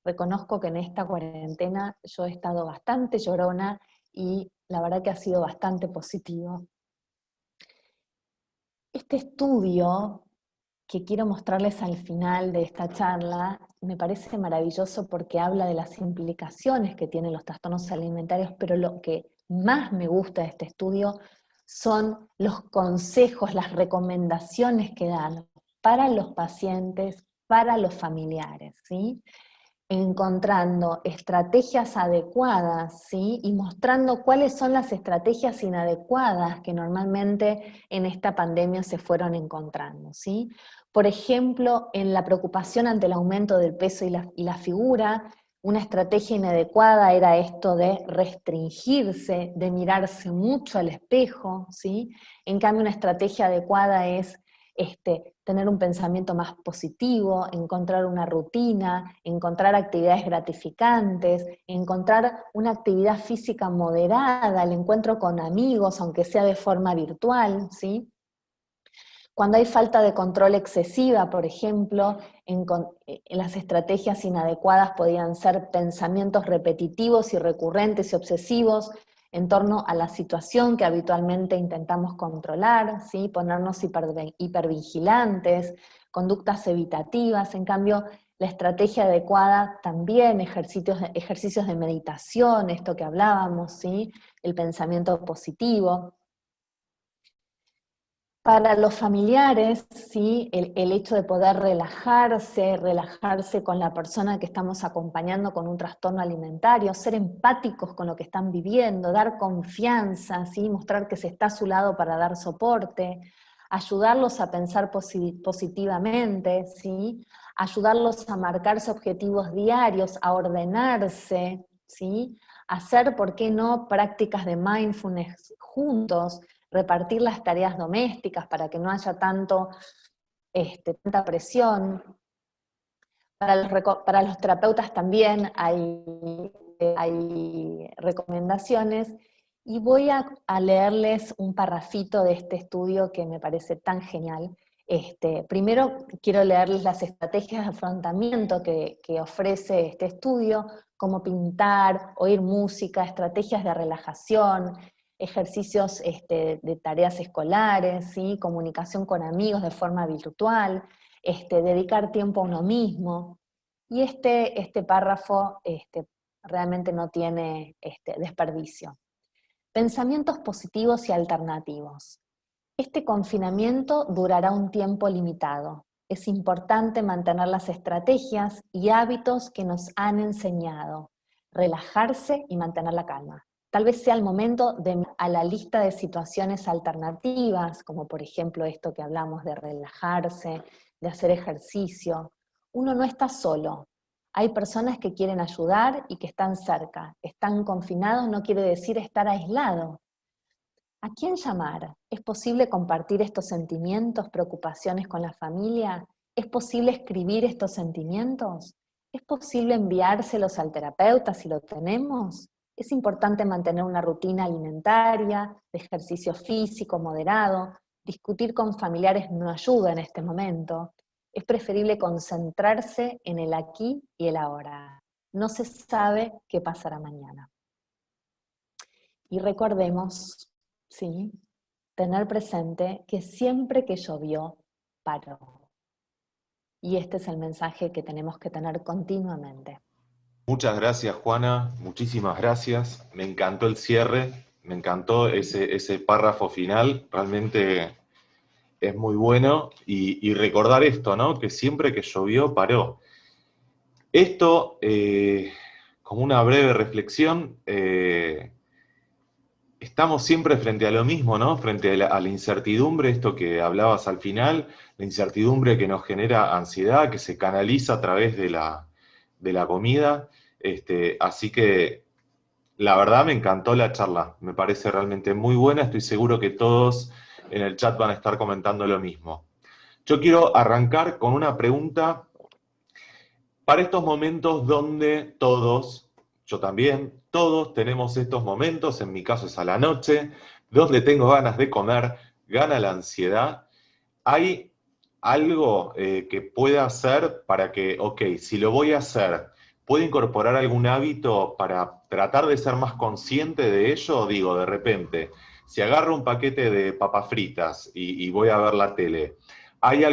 Reconozco que en esta cuarentena yo he estado bastante llorona, y la verdad que ha sido bastante positivo. Este estudio que quiero mostrarles al final de esta charla me parece maravilloso porque habla de las implicaciones que tienen los trastornos alimentarios, pero lo que más me gusta de este estudio son los consejos, las recomendaciones que dan para los pacientes, para los familiares, ¿sí? Encontrando estrategias adecuadas, ¿sí? Y mostrando cuáles son las estrategias inadecuadas que normalmente en esta pandemia se fueron encontrando, ¿sí? Por ejemplo, en la preocupación ante el aumento del peso y la figura, una estrategia inadecuada era esto de restringirse, de mirarse mucho al espejo, ¿sí? En cambio, una estrategia adecuada es tener un pensamiento más positivo, encontrar una rutina, encontrar actividades gratificantes, encontrar una actividad física moderada, el encuentro con amigos, aunque sea de forma virtual, ¿sí? Cuando hay falta de control excesiva, por ejemplo, en las estrategias inadecuadas podían ser pensamientos repetitivos y recurrentes y obsesivos en torno a la situación que habitualmente intentamos controlar, ¿sí? Ponernos hipervigilantes, conductas evitativas. En cambio, la estrategia adecuada también, ejercicios de meditación, esto que hablábamos, ¿sí? El pensamiento positivo. Para los familiares, ¿sí? El hecho de poder relajarse con la persona que estamos acompañando con un trastorno alimentario, ser empáticos con lo que están viviendo, dar confianza, ¿sí? Mostrar que se está a su lado para dar soporte, ayudarlos a pensar positivamente, ¿sí? Ayudarlos a marcarse objetivos diarios, a ordenarse, ¿sí? Hacer, ¿por qué no?, prácticas de mindfulness juntos, repartir las tareas domésticas para que no haya tanta presión. Para los terapeutas también hay hay recomendaciones, y voy a leerles un parrafito de este estudio que me parece tan genial. Primero quiero leerles las estrategias de afrontamiento que ofrece este estudio, cómo pintar, oír música, estrategias de relajación, ejercicios de tareas escolares, ¿sí? Comunicación con amigos de forma virtual, dedicar tiempo a uno mismo. Y este párrafo realmente no tiene desperdicio. Pensamientos positivos y alternativos. Este confinamiento durará un tiempo limitado. Es importante mantener las estrategias y hábitos que nos han enseñado, relajarse y mantener la calma. Tal vez sea el momento de ir a la lista de situaciones alternativas, como por ejemplo esto que hablamos de relajarse, de hacer ejercicio. Uno no está solo. Hay personas que quieren ayudar y que están cerca. Están confinados no quiere decir estar aislado. ¿A quién llamar? ¿Es posible compartir estos sentimientos, preocupaciones con la familia? ¿Es posible escribir estos sentimientos? ¿Es posible enviárselos al terapeuta si lo tenemos? Es importante mantener una rutina alimentaria, de ejercicio físico moderado. Discutir con familiares no ayuda en este momento. Es preferible concentrarse en el aquí y el ahora. No se sabe qué pasará mañana. Y recordemos, ¿sí? Tener presente que siempre que llovió, paró. Y este es el mensaje que tenemos que tener continuamente. Muchas gracias, Juana, muchísimas gracias. Me encantó el cierre, me encantó ese párrafo final, realmente es muy bueno. Y recordar esto, ¿no? Que siempre que llovió, paró. Esto, como una breve reflexión, estamos siempre frente a lo mismo, ¿no? Frente a la incertidumbre, esto que hablabas al final, la incertidumbre que nos genera ansiedad, que se canaliza a través de la comida. Así que la verdad me encantó la charla, me parece realmente muy buena, estoy seguro que todos en el chat van a estar comentando lo mismo. Yo quiero arrancar con una pregunta para estos momentos donde todos, yo también, todos tenemos estos momentos, en mi caso es a la noche, donde tengo ganas de comer, gana la ansiedad. ¿Hay algo que pueda hacer para que, ok, si lo voy a hacer, ¿puedo incorporar algún hábito para tratar de ser más consciente de ello? Digo, de repente, si agarro un paquete de papas fritas y voy a ver la tele, ¿hay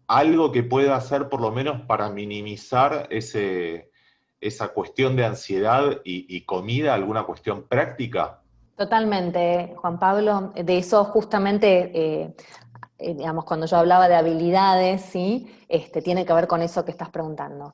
algo que pueda hacer por lo menos para minimizar esa cuestión de ansiedad y comida, alguna cuestión práctica? Totalmente, Juan Pablo. De eso justamente, digamos, cuando yo hablaba de habilidades, ¿sí? Tiene que ver con eso que estás preguntando.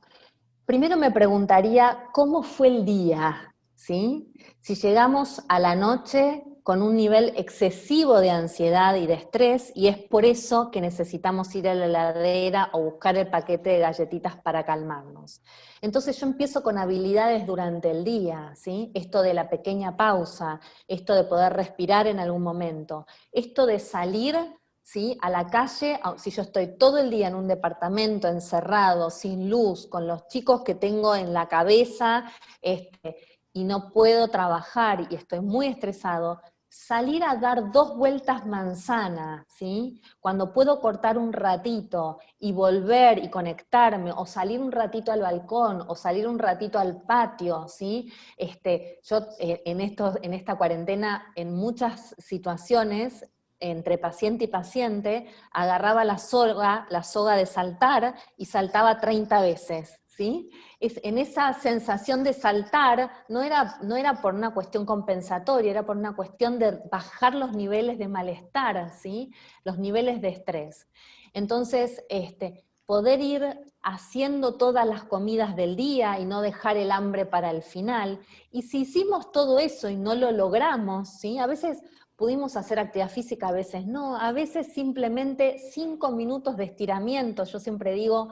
Primero me preguntaría, ¿cómo fue el día? ¿Sí? Si llegamos a la noche con un nivel excesivo de ansiedad y de estrés, y es por eso que necesitamos ir a la heladera o buscar el paquete de galletitas para calmarnos. Entonces yo empiezo con habilidades durante el día, ¿sí? Esto de la pequeña pausa, esto de poder respirar en algún momento, esto de salir, ¿sí? A la calle, si yo estoy todo el día en un departamento encerrado, sin luz, con los chicos que tengo en la cabeza, y no puedo trabajar y estoy muy estresado, salir a dar 2 vueltas manzana, ¿sí? Cuando puedo cortar un ratito y volver y conectarme, o salir un ratito al balcón, o salir un ratito al patio, ¿sí? Yo en esta cuarentena, en muchas situaciones, entre paciente y paciente, agarraba la soga de saltar y saltaba 30 veces, ¿sí? En esa sensación de saltar, no era por una cuestión compensatoria, era por una cuestión de bajar los niveles de malestar, ¿sí? Los niveles de estrés. Entonces, poder ir haciendo todas las comidas del día y no dejar el hambre para el final. Y si hicimos todo eso y no lo logramos, ¿sí? A veces pudimos hacer actividad física, a veces no, a veces simplemente 5 minutos de estiramiento, yo siempre digo,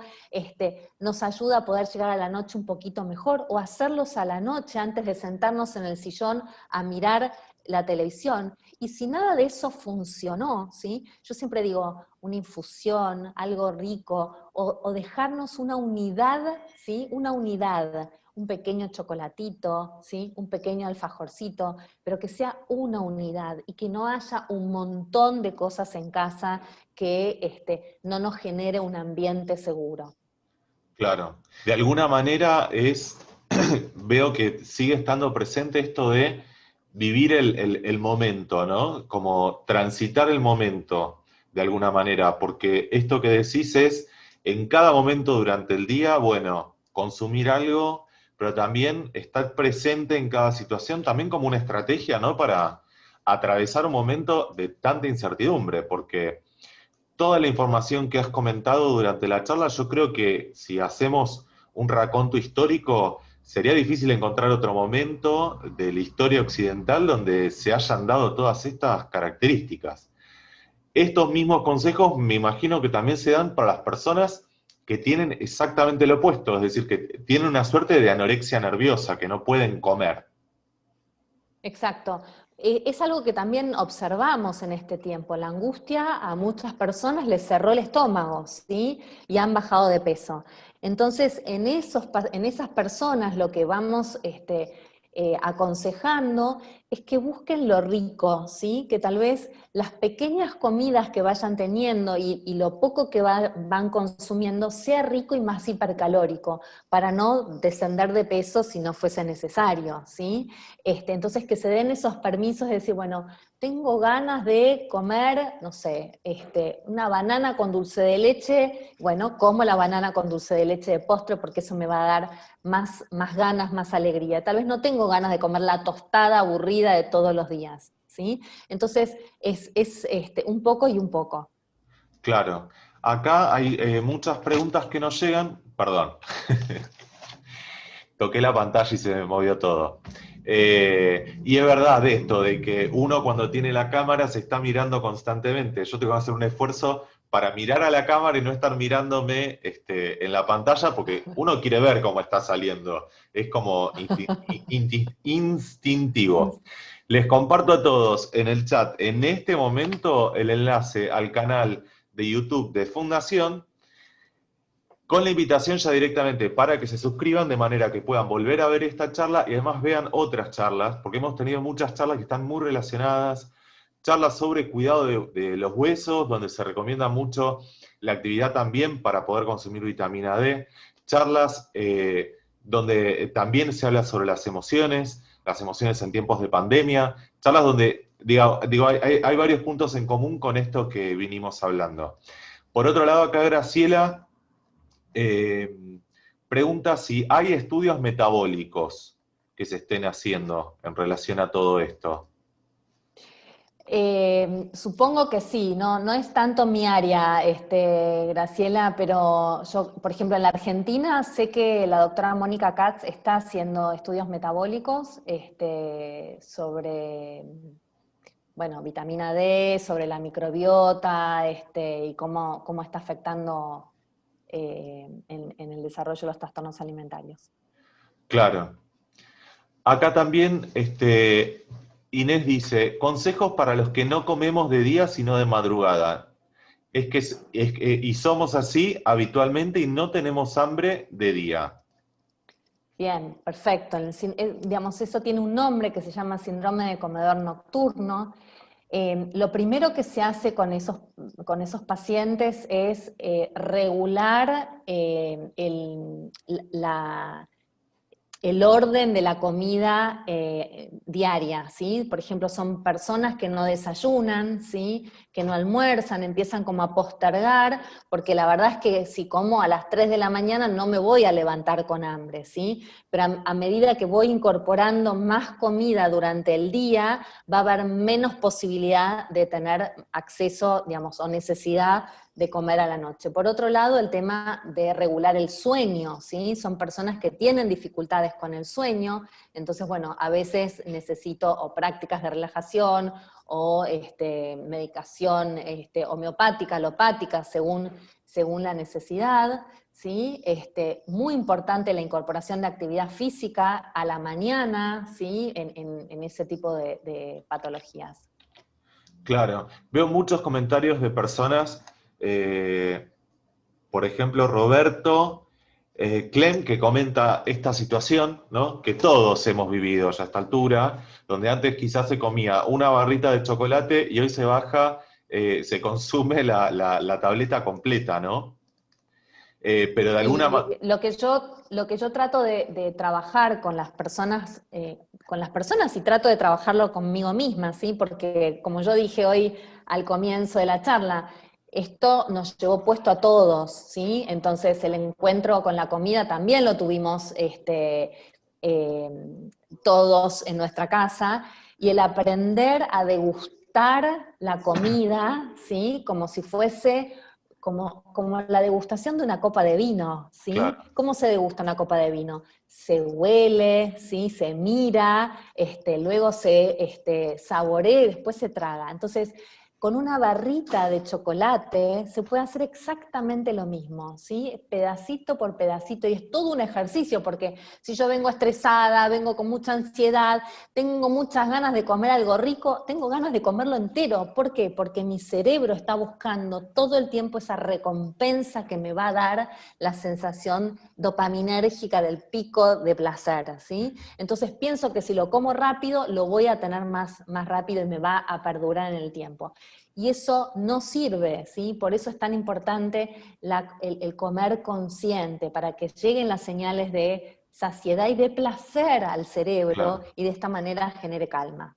nos ayuda a poder llegar a la noche un poquito mejor, o hacerlos a la noche antes de sentarnos en el sillón a mirar la televisión. Y si nada de eso funcionó, ¿sí? Yo siempre digo, una infusión, algo rico, o dejarnos una unidad, ¿sí? Una un pequeño chocolatito, ¿sí? Un pequeño alfajorcito, pero que sea una unidad y que no haya un montón de cosas en casa que no nos genere un ambiente seguro. Claro. De alguna manera veo que sigue estando presente esto de vivir el momento, ¿no? Como transitar el momento, de alguna manera, porque esto que decís es, en cada momento durante el día, bueno, consumir algo, pero también estar presente en cada situación, también como una estrategia, ¿no? Para atravesar un momento de tanta incertidumbre, porque toda la información que has comentado durante la charla, yo creo que si hacemos un raconto histórico, sería difícil encontrar otro momento de la historia occidental donde se hayan dado todas estas características. Estos mismos consejos me imagino que también se dan para las personas que tienen exactamente lo opuesto, es decir, que tienen una suerte de anorexia nerviosa, que no pueden comer. Exacto. Es algo que también observamos en este tiempo. La angustia a muchas personas les cerró el estómago, ¿sí? Y han bajado de peso. Entonces, en esas personas lo que vamos aconsejando es que busquen lo rico, ¿sí? Que tal vez las pequeñas comidas que vayan teniendo y lo poco que van consumiendo sea rico y más hipercalórico, para no descender de peso si no fuese necesario, ¿sí? Entonces que se den esos permisos de decir, bueno, tengo ganas de comer, no sé, una banana con dulce de leche, bueno, como la banana con dulce de leche de postre porque eso me va a dar más ganas, más alegría. Tal vez no tengo ganas de comer la tostada aburrida de todos los días, ¿sí? Entonces es un poco y un poco. Claro. Acá hay muchas preguntas que nos llegan. Perdón, toqué la pantalla y se me movió todo. Y es verdad esto de que uno cuando tiene la cámara se está mirando constantemente. Yo tengo que hacer un esfuerzo para mirar a la cámara y no estar mirándome en la pantalla porque uno quiere ver cómo está saliendo. Es como instintivo. Les comparto a todos en el chat en este momento el enlace al canal de YouTube de Fundación, con la invitación ya directamente para que se suscriban de manera que puedan volver a ver esta charla y además vean otras charlas, porque hemos tenido muchas charlas que están muy relacionadas, charlas sobre cuidado de los huesos, donde se recomienda mucho la actividad también para poder consumir vitamina D, charlas donde también se habla sobre las emociones en tiempos de pandemia, charlas donde hay varios puntos en común con esto que vinimos hablando. Por otro lado, acá Graciela pregunta si hay estudios metabólicos que se estén haciendo en relación a todo esto. Supongo que sí, no es tanto mi área, Graciela, pero yo, por ejemplo, en la Argentina sé que la doctora Mónica Katz está haciendo estudios metabólicos sobre, bueno, vitamina D, sobre la microbiota, y cómo está afectando en el desarrollo de los trastornos alimentarios. Claro. Acá también Inés dice, consejos para los que no comemos de día sino de madrugada. Y somos así habitualmente y no tenemos hambre de día. Bien, perfecto. Digamos, eso tiene un nombre que se llama síndrome de comedor nocturno. Lo primero que se hace con esos pacientes es regular el orden de la comida diaria, ¿sí? Por ejemplo, son personas que no desayunan, ¿sí? Que no almuerzan, empiezan como a postergar, porque la verdad es que si como a las 3 de la mañana no me voy a levantar con hambre, ¿sí? Pero a medida que voy incorporando más comida durante el día, va a haber menos posibilidad de tener acceso, digamos, o necesidad de comer a la noche. Por otro lado, el tema de regular el sueño, ¿sí? Son personas que tienen dificultades con el sueño, entonces, bueno, a veces necesito o prácticas de relajación o medicación homeopática, alopática, según la necesidad, ¿sí? Muy importante la incorporación de actividad física a la mañana, ¿sí? En ese tipo de patologías. Claro. Veo muchos comentarios de personas, por ejemplo, Roberto Clem, que comenta esta situación, ¿no? Que todos hemos vivido ya a esta altura, donde antes quizás se comía una barrita de chocolate y hoy se baja, se consume la tableta completa, ¿no? Pero de alguna manera... Y lo que yo trato de trabajar con las personas y trato de trabajarlo conmigo misma, ¿sí? Porque como yo dije hoy al comienzo de la charla, esto nos llevó puesto a todos, ¿sí? Entonces el encuentro con la comida también lo tuvimos eh, todos en nuestra casa, y el aprender a degustar la comida, ¿sí? Como si fuese como la degustación de una copa de vino, ¿sí? Claro. ¿Cómo se degusta una copa de vino? Se huele, ¿sí? Se mira, luego se saborea y después se traga. Entonces, con una barrita de chocolate se puede hacer exactamente lo mismo, ¿sí? Pedacito por pedacito, y es todo un ejercicio, porque si yo vengo estresada, vengo con mucha ansiedad, tengo muchas ganas de comer algo rico, tengo ganas de comerlo entero. ¿Por qué? Porque mi cerebro está buscando todo el tiempo esa recompensa que me va a dar la sensación dopaminérgica del pico de placer, ¿sí? Entonces pienso que si lo como rápido, lo voy a tener más rápido y me va a perdurar en el tiempo. Y eso no sirve, ¿sí? Por eso es tan importante el comer consciente, para que lleguen las señales de saciedad y de placer al cerebro, Claro. y de esta manera genere calma.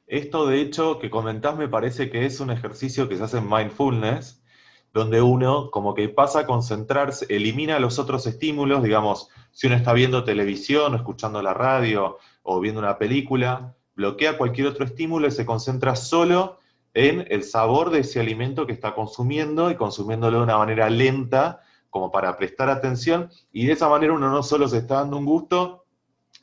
Esto, de hecho, que comentás me parece que es un ejercicio que se hace en mindfulness, donde uno como que pasa a concentrarse, elimina los otros estímulos, digamos, si uno está viendo televisión o escuchando la radio o viendo una película, bloquea cualquier otro estímulo y se concentra solo en el sabor de ese alimento que está consumiendo y consumiéndolo de una manera lenta, como para prestar atención, y de esa manera uno no solo se está dando un gusto,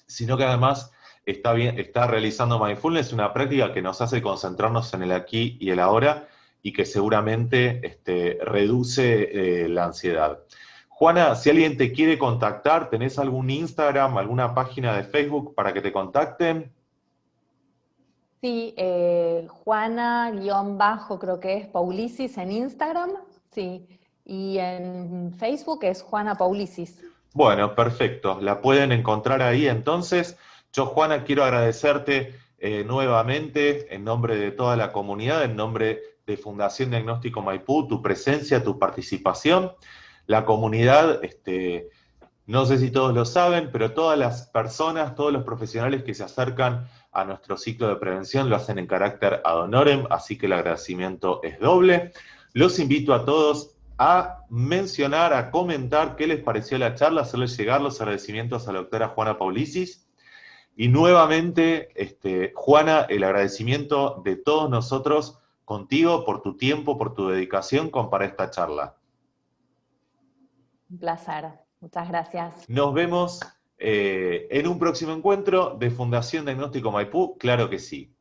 sino que además está realizando mindfulness, una práctica que nos hace concentrarnos en el aquí y el ahora, y que seguramente reduce la ansiedad. Juana, si alguien te quiere contactar, ¿tenés algún Instagram, alguna página de Facebook para que te contacten? Sí, Juana-bajo creo que es Paulicis en Instagram, sí, y en Facebook es Juana Paulicis. Bueno, perfecto. La pueden encontrar ahí entonces. Yo, Juana, quiero agradecerte nuevamente en nombre de toda la comunidad, en nombre de Fundación Diagnóstico Maipú, tu presencia, tu participación. La comunidad, no sé si todos lo saben, pero todas las personas, todos los profesionales que se acercan a nuestro ciclo de prevención lo hacen en carácter ad honorem, así que el agradecimiento es doble. Los invito a todos a mencionar, a comentar qué les pareció la charla, hacerles llegar los agradecimientos a la doctora Juana Paulicis. Y nuevamente, Juana, el agradecimiento de todos nosotros contigo por tu tiempo, por tu dedicación para esta charla. Un placer, muchas gracias. Nos vemos en un próximo encuentro de Fundación Diagnóstico Maipú, claro que sí.